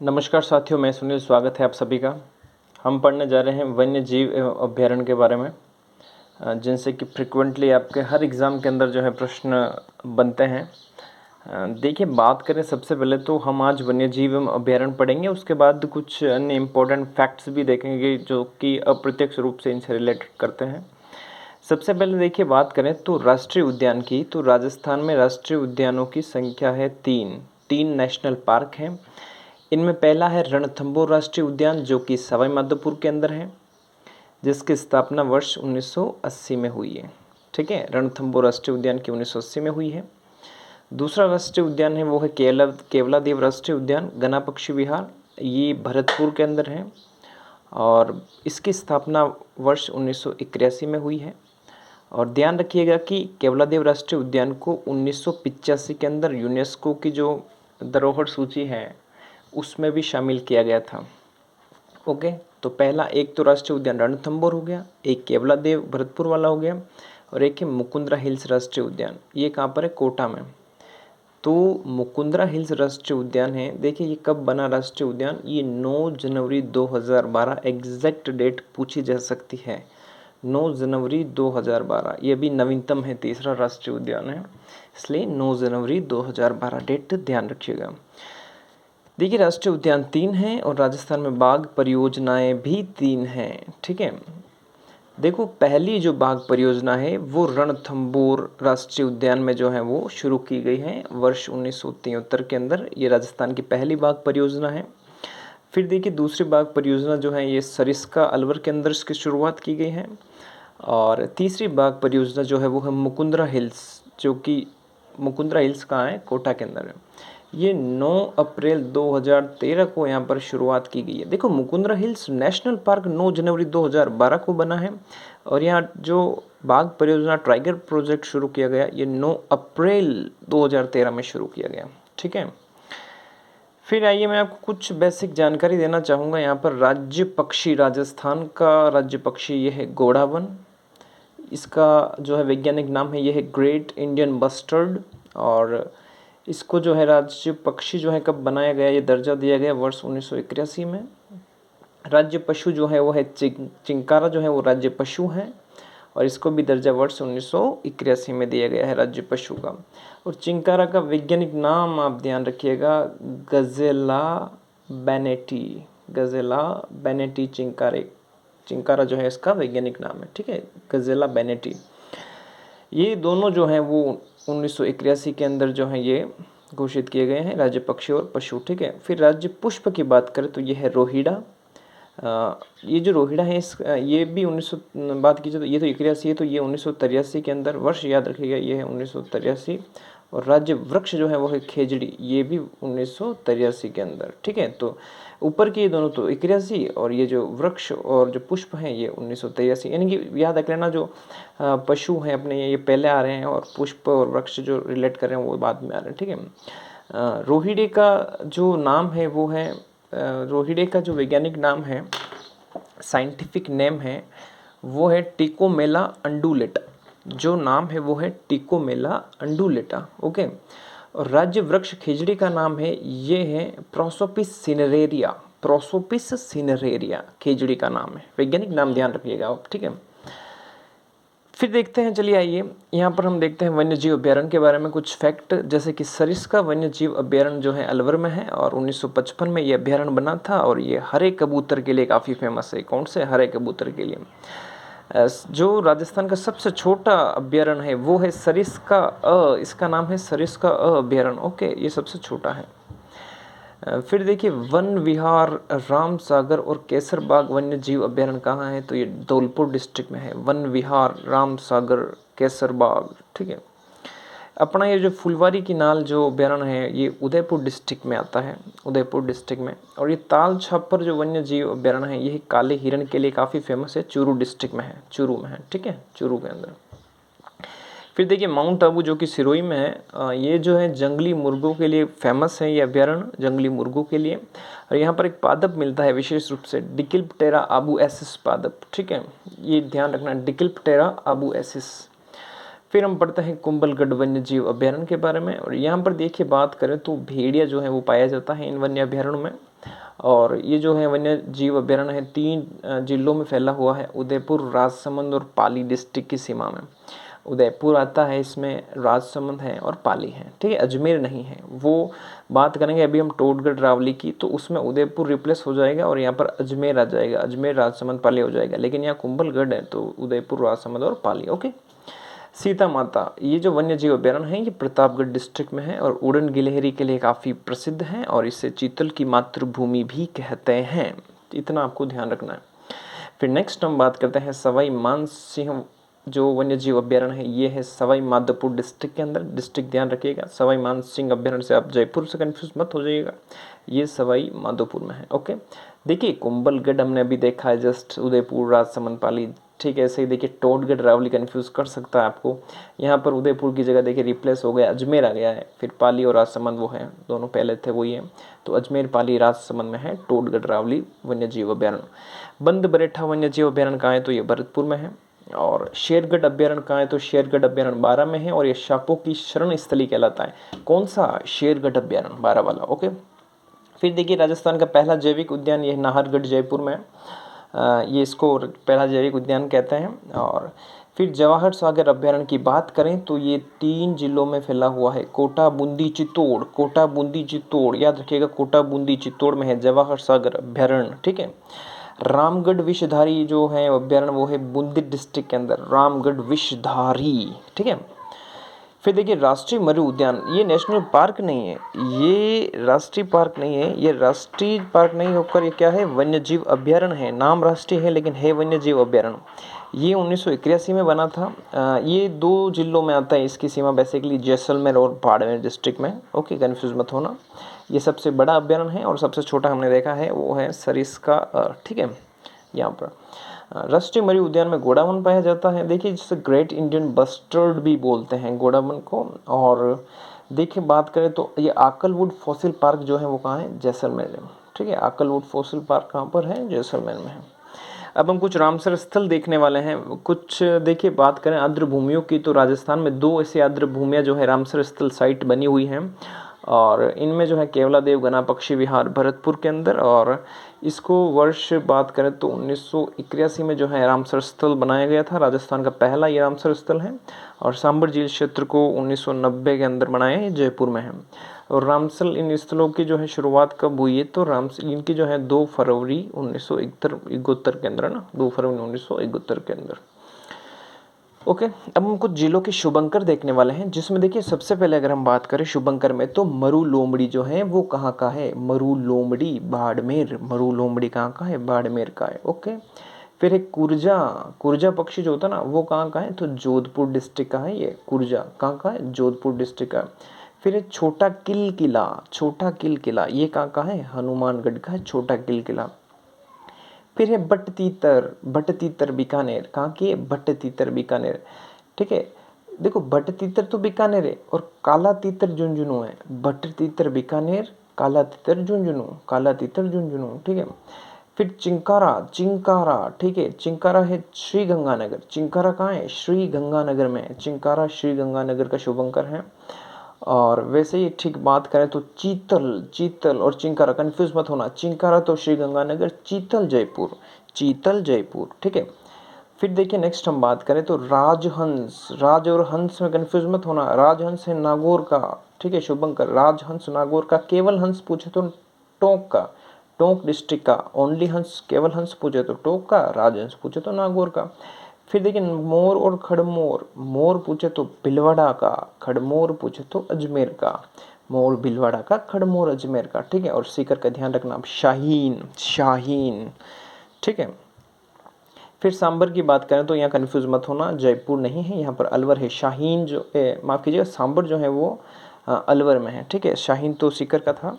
नमस्कार साथियों, मैं सुनील। स्वागत है आप सभी का। हम पढ़ने जा रहे हैं वन्य जीव एवं अभ्यारण्य के बारे में, जिनसे कि फ्रिक्वेंटली आपके हर एग्ज़ाम के अंदर जो है प्रश्न बनते हैं। देखिए, बात करें सबसे पहले तो हम आज वन्य जीव एवं अभ्यारण्य पढ़ेंगे। उसके बाद कुछ अन्य इम्पोर्टेंट फैक्ट्स भी देखेंगे जो कि अप्रत्यक्ष रूप से इनसे रिलेटेड करते हैं। सबसे पहले देखिए, बात करें तो राष्ट्रीय उद्यान की, तो राजस्थान में राष्ट्रीय उद्यानों की संख्या है तीन नेशनल पार्क हैं। इनमें पहला है रणथंभौर राष्ट्रीय उद्यान, जो कि सवाई माधोपुर के अंदर है, जिसकी स्थापना वर्ष 1980 में हुई है। ठीक है, रणथंभौर राष्ट्रीय उद्यान की 1980 में हुई है। दूसरा राष्ट्रीय उद्यान है वो है केवलादेव राष्ट्रीय उद्यान, गना पक्षी विहार, ये भरतपुर के अंदर है और इसकी स्थापना वर्ष 1981 में हुई है। और ध्यान रखिएगा कि केवलादेव राष्ट्रीय उद्यान को 1985 के अंदर यूनेस्को की जो धरोहर सूची है उसमें भी शामिल किया गया था। ओके, तो पहला एक तो राष्ट्रीय उद्यान रणथंभौर हो गया, एक केवलादेव भरतपुर वाला हो गया और एक है मुकुंदरा हिल्स राष्ट्रीय उद्यान। ये कहाँ पर है? कोटा में। तो मुकुंदरा हिल्स राष्ट्रीय उद्यान है, देखिए ये कब बना राष्ट्रीय उद्यान? ये 9 जनवरी 2012, एग्जैक्ट डेट पूछी जा सकती है। 9 जनवरी 2012, ये भी नवीनतम है, तीसरा राष्ट्रीय उद्यान है, इसलिए 9 जनवरी 2012 डेट ध्यान रखिएगा। देखिए, राष्ट्रीय उद्यान 3 हैं और राजस्थान में बाघ परियोजनाएं भी 3 हैं। ठीक है, देखो पहली जो बाघ परियोजना है वो रणथंभौर राष्ट्रीय उद्यान में जो है वो शुरू की गई है वर्ष 1973 के अंदर। ये राजस्थान की पहली बाघ परियोजना है। फिर देखिए, दूसरी बाघ परियोजना जो है ये सरिस्का अलवर के अंदर इसकी शुरुआत की गई है। और तीसरी बाघ परियोजना जो है वो है मुकुंदरा हिल्स, जो कि मुकुंदरा हिल्स कहाँ है? कोटा के अंदर है। ये 9 अप्रैल 2013 को यहाँ पर शुरुआत की गई है। देखो, मुकुंदरा हिल्स नेशनल पार्क 9 जनवरी 2012 को बना है और यहाँ जो बाघ परियोजना टाइगर प्रोजेक्ट शुरू किया गया ये 9 अप्रैल 2013 में शुरू किया गया। ठीक है, फिर आइए मैं आपको कुछ बेसिक जानकारी देना चाहूँगा। यहाँ पर राज्य पक्षी, राजस्थान का राज्य पक्षी ये है घोड़ावन। इसका जो है वैज्ञानिक नाम है ये है ग्रेट इंडियन बस्टर्ड। और इसको जो है राज्य पक्षी जो है कब बनाया गया, ये दर्जा दिया गया वर्ष 1981 में। राज्य पशु जो है वो है चिंकारा, जो है वो राज्य पशु है और इसको भी दर्जा वर्ष 1981 में दिया गया है राज्य पशु का। और चिंकारा का वैज्ञानिक नाम आप ध्यान रखिएगा, गजेला बेनेटी। गजेला बेनेटी चिंकारा जो है इसका वैज्ञानिक नाम है। ठीक है, गजेला बेनेटी। ये दोनों जो हैं वो 1981 के अंदर जो है ये घोषित किए गए हैं, राज्य पक्षी और पशु। ठीक है, फिर राज्य पुष्प की बात करें तो ये है रोहिड़ा। ये जो रोहिड़ा है ये भी 1900 बात कीजिए तो ये तो 81 है, तो ये 1983 के अंदर, वर्ष याद रखिएगा ये है 1983। और राज्य वृक्ष जो है वो है खेजड़ी, ये भी 1983 के अंदर। ठीक है, तो ऊपर के ये दोनों तो 81 और ये जो वृक्ष और जो पुष्प हैं ये 1983। यानी कि याद रख लेना, जो पशु हैं अपने ये पहले आ रहे हैं और पुष्प और वृक्ष जो रिलेट कर रहे हैं वो बाद में आ रहे हैं। ठीक है, रोहिड़े का जो नाम है वो है, रोहिड़े का जो वैज्ञानिक नाम है, साइंटिफिक नेम है वो है टिकोमेला अंडुलेटा। जो नाम है वो है टिकोमेला अंडुलेटा। ओके, और राज्य वृक्ष खेजड़ी का नाम है ये है प्रोसोपिस सिनेरेरिया। प्रोसोपिस सिनेरेरिया खेजड़ी का नाम है, वैज्ञानिक नाम ध्यान रखिएगा आप। ठीक है, फिर देखते हैं, चलिए आइए यहाँ पर हम देखते हैं वन्य जीव अभ्यारण्य के बारे में कुछ फैक्ट। जैसे कि सरिस्का वन्य जीव अभ्यारण्य जो है अलवर में है और 1955 में ये अभ्यारण्य बना था और ये हरे कबूतर के लिए काफ़ी फेमस है। कौन से? हरे कबूतर के लिए। जो राजस्थान का सबसे छोटा अभ्यारण्य है वो है सरिस्का इसका नाम है सरिस्का अभ्यारण्य। ओके, ये सबसे छोटा है। फिर देखिए, वन विहार राम सागर और केसरबाग वन्य जीव अभ्यारण्य कहाँ है? तो ये धौलपुर डिस्ट्रिक्ट में है, वन विहार राम सागर केसरबाग। ठीक है, अपना ये जो फुलवारी की नाल जो अभ्यारण्य है ये उदयपुर डिस्ट्रिक्ट में आता है, उदयपुर डिस्ट्रिक्ट में। और ये ताल छापर जो वन्य जीव अभ्यारण्य है ये काले हिरण के लिए काफ़ी फेमस है, चूरू डिस्ट्रिक्ट में है, चूरू में है। ठीक है, चूरू के अंदर। फिर देखिए, माउंट आबू जो कि सिरोही में है, ये जो है जंगली मुर्गों के लिए फेमस है, ये अभ्यारण्य जंगली मुर्गों के लिए। और यहाँ पर एक पादप मिलता है विशेष रूप से, डिकिल्पटेरा आबू एसिस पादप। ठीक है, ये ध्यान रखना, डिकिल्पटेरा आबू एसिस। फिर हम पढ़ते हैं कुंभलगढ़ वन्य जीव अभ्यारण्य के बारे में। और यहाँ पर देखिए बात करें तो भेड़िया जो है वो पाया जाता है इन वन्य अभ्यारण्यों में। और ये जो है वन्य जीव अभ्यारण्य है 3 जिलों में फैला हुआ है, उदयपुर, राजसमंद और पाली डिस्ट्रिक्ट की सीमा में। उदयपुर आता है इसमें, राजसमंद है और पाली है, ठीक है, अजमेर नहीं है। वो बात करेंगे अभी हम टोडगढ़ रावली की, तो उसमें उदयपुर रिप्लेस हो जाएगा और यहाँ पर अजमेर आ जाएगा, अजमेर राजसमंद पाली हो जाएगा। लेकिन यहाँ कुंभलगढ़ है तो उदयपुर, राजसमंद और पाली। ओके। सीता माता, ये जो वन्य जीव अभ्यारण्य है ये प्रतापगढ़ डिस्ट्रिक्ट में है और उड़न गिलहरी के लिए काफ़ी प्रसिद्ध है और इसे चीतल की मातृभूमि भी कहते हैं। इतना आपको ध्यान रखना है। फिर नेक्स्ट हम बात करते हैं सवाई मानसिंह जो वन्य जीव अभ्यारण्य है, ये है सवाई माधोपुर डिस्ट्रिक्ट के अंदर। डिस्ट्रिक्ट ध्यान रखिएगा, सवाई मानसिंह अभ्यारण्य से आप जयपुर से कंफ्यूज मत हो जाइएगा, ये सवाई माधोपुर में है। ओके। देखिए कुंभलगढ़ हमने अभी देखा है जस्ट, उदयपुर, राजसमंद, पाली, ठीक है। ऐसे ही देखिए टोडगढ़ रावली कंफ्यूज कर सकता है आपको। यहाँ पर उदयपुर की जगह देखिए रिप्लेस हो गया, अजमेर आ गया है। फिर पाली और राजसमंद वो है, दोनों पहले थे वही है। तो अजमेर, पाली, राजसमंद में है टोडगढ़ रावली वन्य जीव अभ्यारण्य। बंद बरेठा वन्य जीव अभ्यारण्य कहाँ है, तो ये भरतपुर में है। और शेरगढ़ अभ्यारण्य कहाँ है, तो शेरगढ़ अभ्यारण्य 12 में है और ये सांपों की शरण स्थली कहलाता है। कौन सा, शेरगढ़ अभ्यारण्य 12 वाला। ओके। फिर देखिए राजस्थान का पहला जैविक उद्यान ये नाहरगढ़ जयपुर में है। ये इसको पहला जैविक उद्यान कहते हैं। और फिर जवाहर सागर अभ्यारण्य की बात करें तो ये 3 जिलों में फैला हुआ है, कोटा, बूंदी, चित्तौड़। कोटा, बूंदी, चित्तौड़ याद रखिएगा, कोटा, बूंदी, चित्तौड़ में है जवाहर सागर अभ्यारण्य, ठीक है। रामगढ़ विषधारी जो है अभ्यारण्य वो है बूंदी डिस्ट्रिक्ट के अंदर, रामगढ़ विषधारी, ठीक है। फिर देखिए राष्ट्रीय मरु उद्यान, ये नेशनल पार्क नहीं है, ये राष्ट्रीय पार्क नहीं है, ये राष्ट्रीय पार्क नहीं होकर ये क्या है, वन्य जीव अभ्यारण्य है। नाम राष्ट्रीय है लेकिन है वन्य जीव अभ्यारण्य। ये 1981 में बना था। ये 2 जिलों में आता है, इसकी सीमा बेसिकली जैसलमेर और बाड़मेर डिस्ट्रिक्ट में। ओके, कन्फ्यूज मत होना। ये सबसे बड़ा अभ्यारण्य है और सबसे छोटा हमने देखा है वो है सरिस्का, ठीक है। यहाँ पर राष्ट्रीय मरु उद्यान में गोडावन पाया जाता है। देखिए जिसे ग्रेट इंडियन बस्टर्ड भी बोलते हैं गोडावन को। और देखिए बात करें तो ये आकलवुड फॉसिल पार्क जो है वो कहाँ है, जैसलमेर में, ठीक है। आकलवुड फॉसिल पार्क कहाँ पर है, जैसलमेर में है। अब हम कुछ रामसर स्थल देखने वाले हैं। कुछ देखिए बात करें आर्द्र भूमियों की, तो राजस्थान में 2 ऐसी आर्द्र भूमियाँ जो है रामसर स्थल साइट बनी हुई हैं और इनमें जो है केवलादेव गना पक्षी विहार भरतपुर के अंदर। और इसको वर्ष बात करें तो 1981 में जो है रामसर स्थल बनाया गया था, राजस्थान का पहला ये रामसर स्थल है। और सांबर झील क्षेत्र को 1990 के अंदर बनाया है, जयपुर में है। और रामसल इन स्थलों की जो है शुरुआत कब हुई है, तो रामसल इनकी जो है 2 फरवरी 1971 के अंदर, ना 2 फरवरी 1971 के अंदर। ओके। अब हम कुछ जिलों के शुभंकर देखने वाले हैं, जिसमें देखिए सबसे पहले अगर हम बात करें शुभंकर में तो मरु लोमड़ी जो है वो कहाँ का है, मरु लोमड़ी बाड़मेर। मरु लोमड़ी कहाँ का है, बाड़मेर का है। ओके। फिर एक कुरजा, कुरजा पक्षी जो होता है ना वो कहाँ का है, तो जोधपुर डिस्ट्रिक्ट का है। ये कुरजा कहाँ का है, जोधपुर डिस्ट्रिक्ट का। फिर एक छोटा किल किला, छोटा किल किला ये कहाँ का है, हनुमानगढ़ का है छोटा किल किला। फिर है बट तीतर, बट तीतर बीकानेर, कहाँ की है, बट तीतर बीकानेर, ठीक है। देखो बट तीतर तो बीकानेर है और काला तीतर झुंझुनू है। बट तीतर बीकानेर, काला तीतर झुंझुनू, काला तीतर झुंझुनू, ठीक है। फिर चिंकारा, चिंकारा, ठीक है, चिंकारा है श्री गंगानगर। चिंकारा कहाँ है, श्री गंगानगर में है। चिंकारा श्री गंगानगर का शुभंकर है। और वैसे ही ठीक बात करें तो चीतल, चीतल और चिंकारा कंफ्यूज मत होना, चिंकारा तो श्री गंगानगर, चीतल जयपुर, चीतल जयपुर, ठीक है। फिर देखिए नेक्स्ट हम बात करें तो राजहंस, राज और हंस में कंफ्यूज मत होना, राजहंस है नागौर का, ठीक है शुभंकर, राजहंस नागौर का। केवल हंस पूछे तो टोंक का, टोंक डिस्ट्रिक्ट का। ओनली हंस, केवल हंस पूछे तो टोंक का, राजहंस पूछे तो नागौर का। फिर देखिए मोर और खड़मोर, मोर पूछे तो भिलवाड़ा का, खड़मोर पूछे तो अजमेर का। मोर भिलवाड़ा का, खड़मोर अजमेर का, ठीक है। और सीकर का ध्यान रखना, शाहीन, शाहीन, ठीक है। फिर सांबर की बात करें तो यहाँ कंफ्यूज मत होना, जयपुर नहीं है, यहाँ पर अलवर है। शाहीन जो माफ़ कीजिएगा, सांबर जो है वो अलवर में है, ठीक है। शाहीन तो सीकर का था,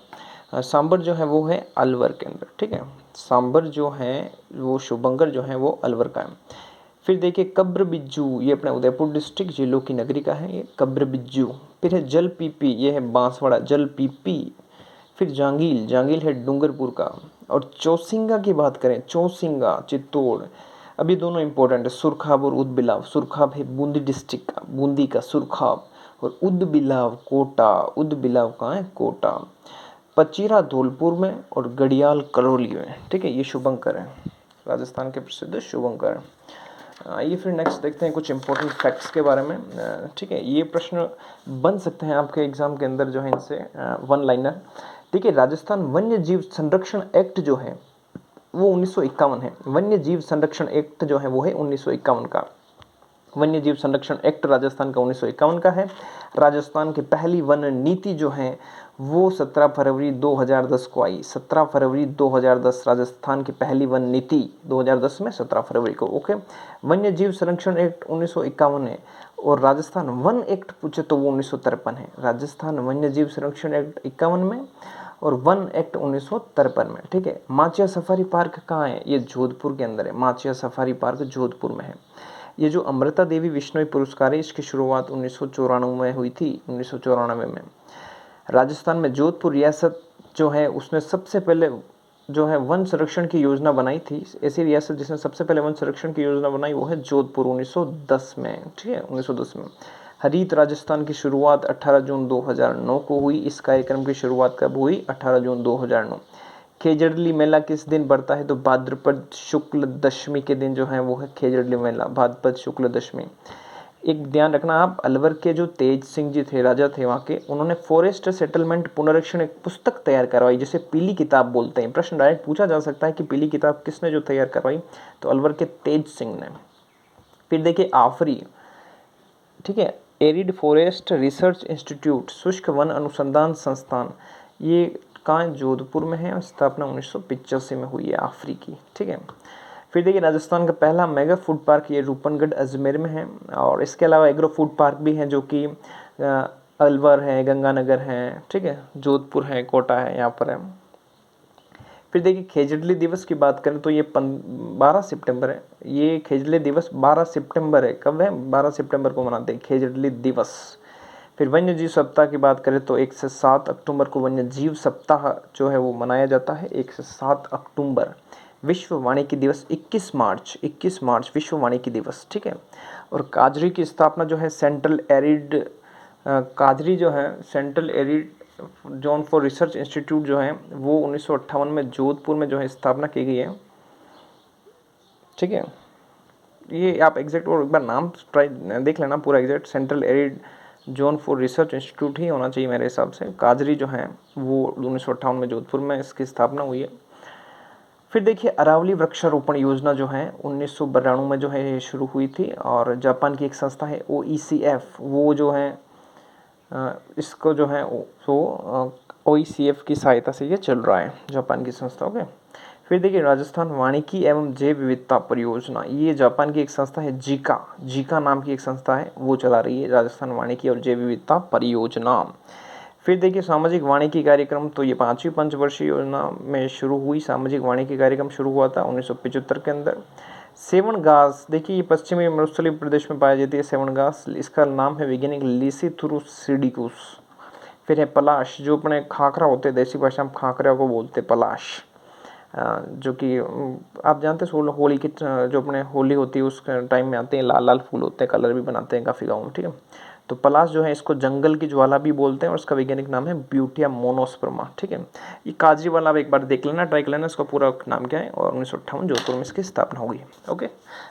सांबर जो है वो है अलवर के अंदर, ठीक है। सांबर जो है वो शुभंकर जो है वो अलवर का है। फिर देखिए कब्र बिज्जू, ये अपने उदयपुर डिस्ट्रिक्ट जिलों की नगरी का है, ये कब्र बिज्जू। फिर है जल पीपी, ये है बांसवाड़ा, जल पीपी। फिर जांगील, जांगील है डूंगरपुर का। और चौसिंगा की बात करें, चौसिंगा चित्तौड़। अभी दोनों इंपॉर्टेंट है, सुरखाब और उदबिलाव। सुरखाब है बूंदी डिस्ट्रिक्ट का, बूंदी का सुरखाब, और उदबिलाव कोटा। उदबिलाव कहाँ है? कोटा। पचीरा धौलपुर में और गडियाल करौली में, ठीक है। ये शुभंकर है, राजस्थान के प्रसिद्ध शुभंकर है। आइए फिर नेक्स्ट देखते हैं कुछ इंपॉर्टेंट फैक्ट्स के बारे में, ठीक है। ये प्रश्न बन सकते हैं आपके एग्जाम के अंदर जो है इनसे, वन लाइनर। देखिए, राजस्थान वन्य जीव संरक्षण एक्ट जो है वो 1951 है। वन्य जीव संरक्षण एक्ट जो है वो है 1951 का। वन्य जीव संरक्षण एक्ट राजस्थान का 1951 का है। राजस्थान की पहली वन नीति जो है वो 17 फरवरी 2010 को आई। 17 फरवरी 2010 राजस्थान की पहली वन नीति 2010 में 17 फरवरी को, ओके। वन्य जीव संरक्षण एक्ट 1951 है, और राजस्थान वन एक्ट पूछे तो वो 1953 है। राजस्थान वन्य जीव संरक्षण एक्ट 51 में और वन एक्ट 1953 में, ठीक है। माचिया सफारी पार्क कहाँ है? ये जोधपुर के अंदर है। माचिया सफारी पार्क जोधपुर में है। ये जो अमृता देवी विश्नोई पुरस्कार है इसकी शुरुआत 1994 में हुई थी, 1994 में। राजस्थान में जोधपुर रियासत जो है उसने सबसे पहले जो है वन संरक्षण की योजना बनाई थी। ऐसी रियासत जिसने सबसे पहले वन संरक्षण की योजना बनाई वो है जोधपुर, 1910 में, ठीक है, 1910 में। हरित राजस्थान की शुरुआत 18 जून 2009 को हुई। इस कार्यक्रम की शुरुआत कब हुई? 18 जून 2009। खेजड़ली मेला किस दिन बढ़ता है? तो भाद्रपद शुक्ल दशमी के दिन जो है वो है खेजड़ली मेला, भाद्रपद शुक्ल दशमी। एक ध्यान रखना आप, अलवर के जो तेज सिंह जी थे, राजा थे वहाँ के, उन्होंने फॉरेस्ट सेटलमेंट पुनरीक्षण एक पुस्तक तैयार करवाई जिसे पीली किताब बोलते हैं। प्रश्न डायरेक्ट पूछा जा सकता है कि पीली किताब किसने जो तैयार करवाई? तो अलवर के तेज सिंह ने। फिर देखिए आफरी, ठीक है, एरिड फॉरेस्ट रिसर्च इंस्टीट्यूट, शुष्क वन अनुसंधान संस्थान, ये कहाँ है? जोधपुर में है, और स्थापना 1985 में हुई है आफरी की, ठीक है। फिर देखिए राजस्थान का पहला मेगा फूड पार्क ये रूपनगढ़ अजमेर में है, और इसके अलावा एग्रो फूड पार्क भी है जो कि अलवर है, गंगानगर है, ठीक है, जोधपुर है, कोटा है, यहाँ पर है। फिर देखिए खेजड़ली दिवस की बात करें तो ये 12 सितंबर है। ये खेजड़ली दिवस 12 सितंबर है। कब है? 12 सितंबर को मनाते हैं खेजड़ली दिवस। फिर वन्य जीव सप्ताह की बात करें तो 1 से 7 अक्टूबर को वन्य जीव सप्ताह जो है वो मनाया जाता है, 1 से 7 अक्टूबर। विश्व वानिकी दिवस 21 मार्च विश्व वानिकी दिवस, ठीक है। और काजरी की स्थापना जो है सेंट्रल एरिड, काजरी जो है central arid zone for research institute जो है वो 1958 में जोधपुर में जो है स्थापना की गई है, ठीक है। ये आप एग्जैक्ट और एक बार नाम ट्राई देख लेना पूरा exact, central arid zone for research institute ही होना चाहिए मेरे हिसाब से। काजरी जो है वो 1958 में जोधपुर में इसकी स्थापना हुई है। फिर देखिए अरावली वृक्षारोपण योजना जो है 1992 में जो है ये शुरू हुई थी, और जापान की एक संस्था है OECF, वो जो है इसको जो है तो OECF की सहायता से ये चल रहा है, जापान की संस्था, ओके। फिर देखिए राजस्थान वानिकी एवं जैव विविधता परियोजना, ये जापान की एक संस्था है, जीका नाम की एक संस्था है, वो चला रही है राजस्थान वानिकी और जैव विविधता परियोजना। फिर देखिए सामाजिक वानिकी कार्यक्रम, तो ये 5वीं पंचवर्षीय योजना में शुरू हुई। सामाजिक वानिकी कार्यक्रम शुरू हुआ था 1975 के अंदर। सेवन घास, देखिए ये पश्चिमी मरुस्थलीय प्रदेश में पाई जाती है सेवन घास, इसका नाम है वैज्ञानिक लिसिथुरुसिडिकुस। फिर है पलाश, जो अपने खाकरा होते हैं, देसी भाषा में खाकरा को बोलते हैं पलाश, जो कि आप जानते हैं होली की जो अपने होली होती है उस टाइम में आते हैं, लाल लाल फूल होते हैं, कलर भी बनाते हैं काफ़ी गाँव में, ठीक है। तो पलाश जो है इसको जंगल की ज्वाला भी बोलते हैं, और इसका वैज्ञानिक नाम है ब्यूटिया मोनोस्पर्मा, ठीक है। ये काजरी वाला आप एक बार देख लेना, ट्राई कर लेना इसका पूरा नाम क्या है, और 1958 जोधपुर में इसकी स्थापना हुई, ओके।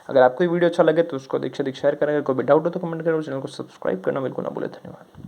अगर आपको ये वीडियो अच्छा लगे तो उसको अधिक से अधिक शेयर करें। कोई भी डाउट हो तो कमेंट करें, और चैनल को सब्सक्राइब करना बिल्कुल ना भूलें। धन्यवाद।